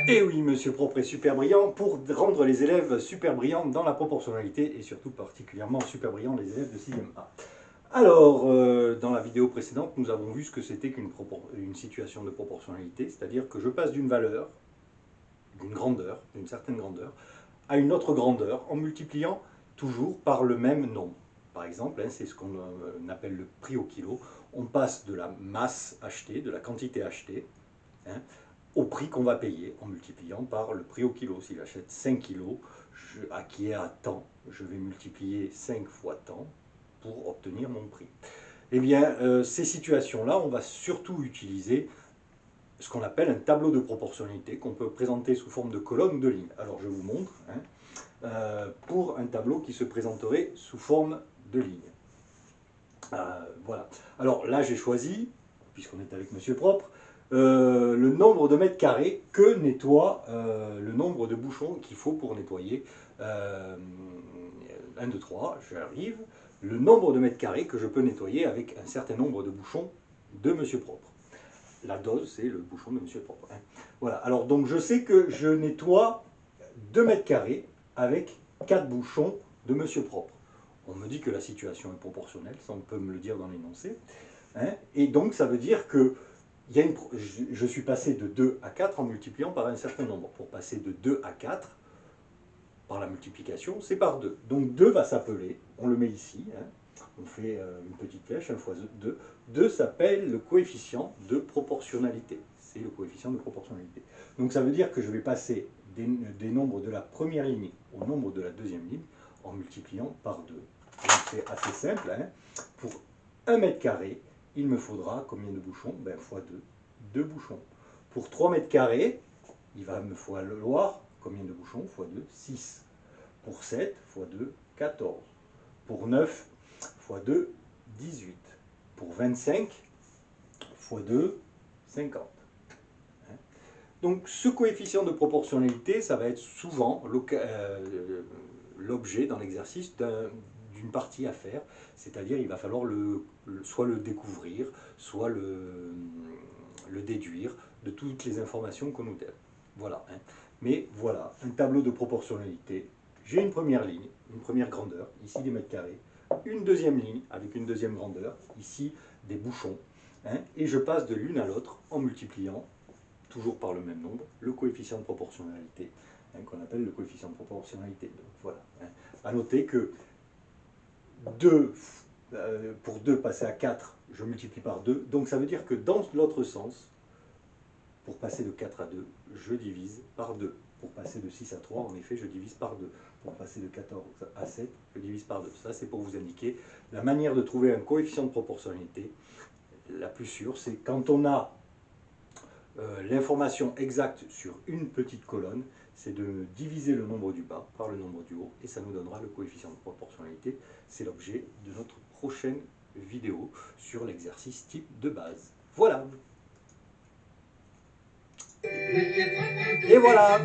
Et oui, monsieur propre est super brillant pour rendre les élèves super brillants dans la proportionnalité et surtout particulièrement super brillants les élèves de 6e A. Alors, dans la vidéo précédente, nous avons vu ce que c'était qu'une situation de proportionnalité, c'est-à-dire que je passe d'une valeur, d'une grandeur, d'une certaine grandeur, à une autre grandeur en multipliant toujours par le même nombre. Par exemple, c'est ce qu'on appelle le prix au kilo. On passe de la masse achetée, de la quantité achetée, hein, au prix qu'on va payer en multipliant par le prix au kilo. Si j'achète 5 kilos, qui est à temps, je vais multiplier 5 fois temps pour obtenir mon prix. Eh bien, ces situations-là, on va surtout utiliser ce qu'on appelle un tableau de proportionnalité qu'on peut présenter sous forme de colonne ou de ligne. Alors, je vous montre, pour un tableau qui se présenterait sous forme de ligne. Voilà. Alors là, j'ai choisi, puisqu'on est avec Monsieur Propre, le nombre de mètres carrés que nettoie le nombre de bouchons qu'il faut pour nettoyer. 1, 2, 3, j'arrive. Le nombre de mètres carrés que je peux nettoyer avec un certain nombre de bouchons de Monsieur Propre. La dose, c'est le bouchon de Monsieur Propre. Hein. Voilà. Alors donc je sais que je nettoie 2 mètres carrés avec 4 bouchons de Monsieur Propre. On me dit que la situation est proportionnelle, ça on peut me le dire dans l'énoncé. Hein, et donc ça veut dire que je suis passé de 2 à 4 en multipliant par un certain nombre. Pour passer de 2 à 4, par la multiplication, c'est par 2. Donc 2 va s'appeler, on le met ici, hein, on fait une petite flèche, 1 fois 2. 2 s'appelle le coefficient de proportionnalité. C'est le coefficient de proportionnalité. Donc ça veut dire que je vais passer des nombres de la première ligne au nombre de la deuxième ligne en multipliant par 2. Donc c'est assez simple. Hein. Pour 1 mètre carré, il me faudra combien de bouchons? Ben, fois 2. 2 bouchons. Pour 3 mètres carrés, il va me falloir combien de bouchons? Fois 2, 6. Pour 7, fois 2, 14. Pour 9, fois 2, 18. Pour 25, fois 2, 50. Donc ce coefficient de proportionnalité, ça va être souvent l'objet dans l'exercice d'une partie à faire, c'est-à-dire il va falloir soit le découvrir, soit le déduire de toutes les informations qu'on nous donne. Voilà. Hein. Mais voilà, un tableau de proportionnalité. J'ai une première ligne, une première grandeur, ici des mètres carrés, une deuxième ligne avec une deuxième grandeur, ici des bouchons, hein, et je passe de l'une à l'autre en multipliant, toujours par le même nombre, le coefficient de proportionnalité, hein, qu'on appelle le coefficient de proportionnalité. Donc voilà. Hein. À noter que 2, pour 2 passer à 4, je multiplie par 2, donc ça veut dire que dans l'autre sens, pour passer de 4 à 2, je divise par 2. Pour passer de 6 à 3, en effet, je divise par 2. Pour passer de 14 à 7, je divise par 2. Ça, c'est pour vous indiquer la manière de trouver un coefficient de proportionnalité. La plus sûre, c'est quand on a l'information exacte sur une petite colonne, c'est de diviser le nombre du bas par le nombre du haut, et ça nous donnera le coefficient de proportionnalité. C'est l'objet de notre prochaine vidéo sur l'exercice type de base. Voilà. Et voilà.